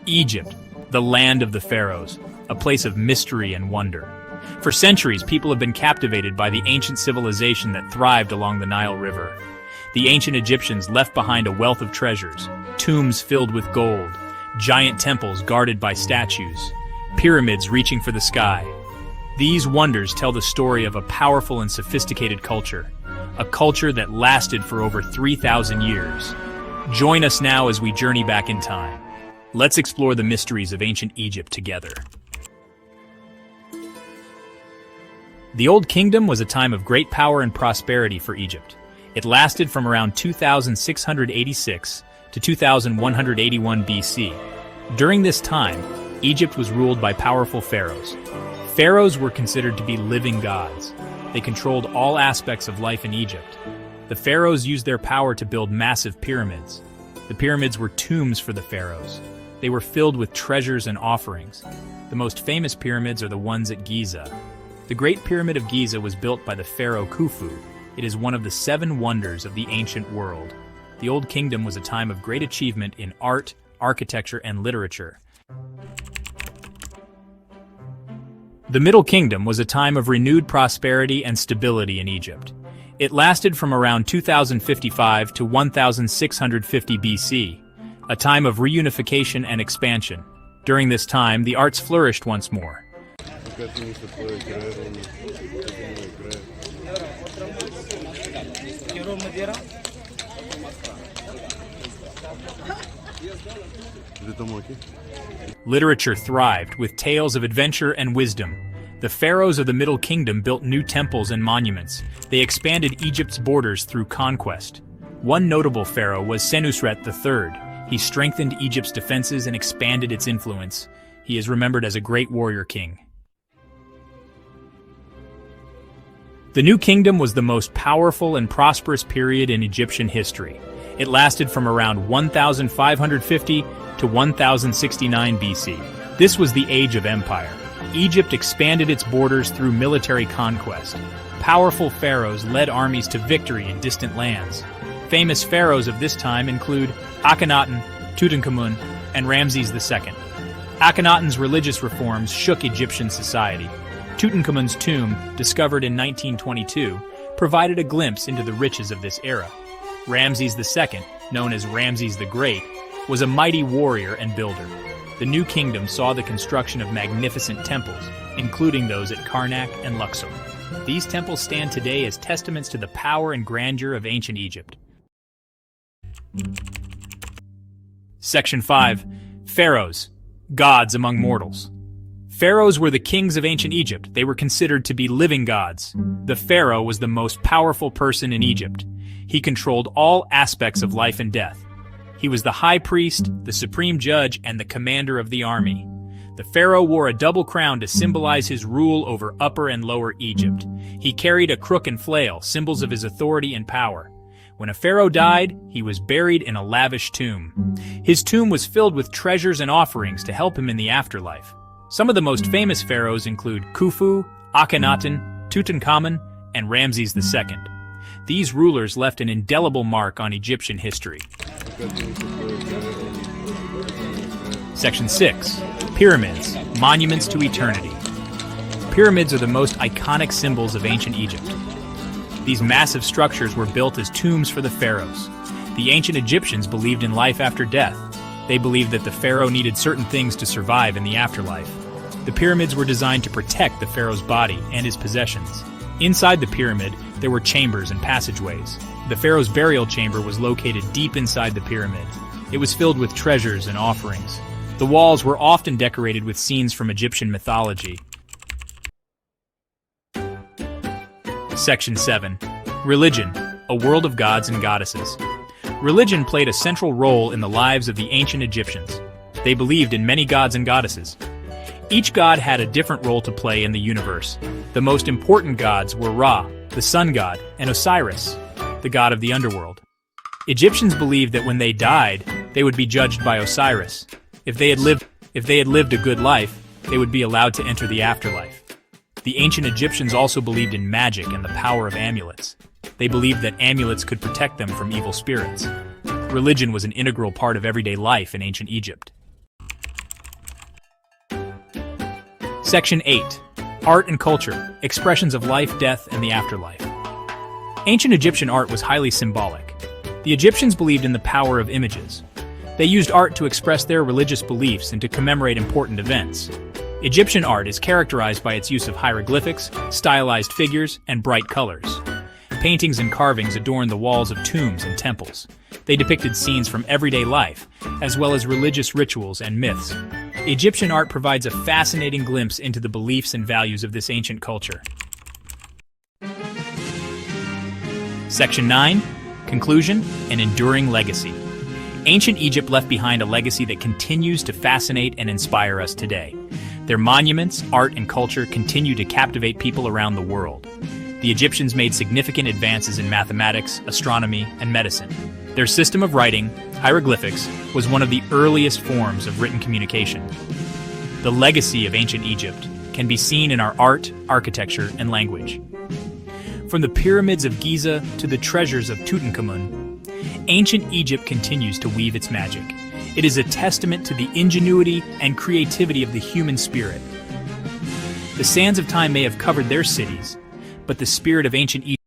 Egypt, the land of the pharaohs, a place of mystery and wonder. For centuries, people have been captivated by the ancient civilization that thrived along the Nile River. The ancient Egyptians left behind a wealth of treasures, tombs filled with gold, giant temples guarded by statues, pyramids reaching for the sky. These wonders tell the story of a powerful and sophisticated culture, a culture that lasted for over 3,000 years. Join us now as we journey back in time. Let's explore the mysteries of ancient Egypt together. The Old Kingdom was a time of great power and prosperity for Egypt. It lasted from around 2686 to 2181 BC. During this time, Egypt was ruled by powerful pharaohs. Pharaohs were considered to be living gods. They controlled all aspects of life in Egypt. The pharaohs used their power to build massive pyramids. The pyramids were tombs for the pharaohs. They were filled with treasures and offerings. The most famous pyramids are the ones at Giza. The Great Pyramid of Giza was built by the pharaoh Khufu. It is one of the 7 wonders of the ancient world. The Old Kingdom was a time of great achievement in art, architecture, and literature. The Middle Kingdom was a time of renewed prosperity and stability in Egypt. It lasted from around 2055 to 1650 BC, a time of reunification and expansion. During this time, the arts flourished once more. Literature thrived, with tales of adventure and wisdom. The pharaohs of the Middle Kingdom built new temples and monuments. They expanded Egypt's borders through conquest. One notable pharaoh was Senusret III. He strengthened Egypt's defenses and expanded its influence. He is remembered as a great warrior king. The New Kingdom was the most powerful and prosperous period in Egyptian history. It lasted from around 1550 to 1069 BC. This was the Age of Empire. Egypt expanded its borders through military conquest. Powerful pharaohs led armies to victory in distant lands. Famous pharaohs of this time include Akhenaten, Tutankhamun, and Ramses II. Akhenaten's religious reforms shook Egyptian society. Tutankhamun's tomb, discovered in 1922, provided a glimpse into the riches of this era. Ramses II, known as Ramses the Great, was a mighty warrior and builder. The New Kingdom saw the construction of magnificent temples, including those at Karnak and Luxor. These temples stand today as testaments to the power and grandeur of ancient Egypt. Section 5. Pharaohs, gods among mortals. Pharaohs were the kings of ancient Egypt. They were considered to be living gods. The pharaoh was the most powerful person in Egypt. He controlled all aspects of life and death. He was the high priest, the supreme judge, and the commander of the army. The pharaoh wore a double crown to symbolize his rule over Upper and Lower Egypt. He carried a crook and flail, symbols of his authority and power. When a pharaoh died, he was buried in a lavish tomb. His tomb was filled with treasures and offerings to help him in the afterlife. Some of the most famous pharaohs include Khufu, Akhenaten, Tutankhamun, and Ramses II. These rulers left an indelible mark on Egyptian history. Section 6. Pyramids, monuments to eternity. Pyramids are the most iconic symbols of ancient Egypt. These massive structures were built as tombs for the pharaohs. The ancient Egyptians believed in life after death. They believed that the pharaoh needed certain things to survive in the afterlife. The pyramids were designed to protect the pharaoh's body and his possessions. Inside the pyramid, there were chambers and passageways. The pharaoh's burial chamber was located deep inside the pyramid. It was filled with treasures and offerings. The walls were often decorated with scenes from Egyptian mythology. Section 7. Religion, a world of gods and goddesses. Religion played a central role in the lives of the ancient Egyptians. They believed in many gods and goddesses. Each god had a different role to play in the universe. The most important gods were Ra, the sun god, and Osiris, the god of the underworld. Egyptians believed that when they died, they would be judged by Osiris. If they had lived a good life, they would be allowed to enter the afterlife. The ancient Egyptians also believed in magic and the power of amulets. They believed that amulets could protect them from evil spirits. Religion was an integral part of everyday life in ancient Egypt. Section 8. Art and Culture, Expressions of Life, Death, and the Afterlife. Ancient Egyptian art was highly symbolic. The Egyptians believed in the power of images. They used art to express their religious beliefs and to commemorate important events. Egyptian art is characterized by its use of hieroglyphics, stylized figures, and bright colors. Paintings and carvings adorned the walls of tombs and temples. They depicted scenes from everyday life, as well as religious rituals and myths. Egyptian art provides a fascinating glimpse into the beliefs and values of this ancient culture. Section 9. Conclusion: An enduring legacy. Ancient Egypt left behind a legacy that continues to fascinate and inspire us today. Their monuments, art, and culture continue to captivate people around the world. The Egyptians made significant advances in mathematics, astronomy, and medicine. Their system of writing, hieroglyphics, was one of the earliest forms of written communication. The legacy of ancient Egypt can be seen in our art, architecture, and language. From the Pyramids of Giza to the treasures of Tutankhamun, ancient Egypt continues to weave its magic. It is a testament to the ingenuity and creativity of the human spirit. The sands of time may have covered their cities, but the spirit of ancient Egypt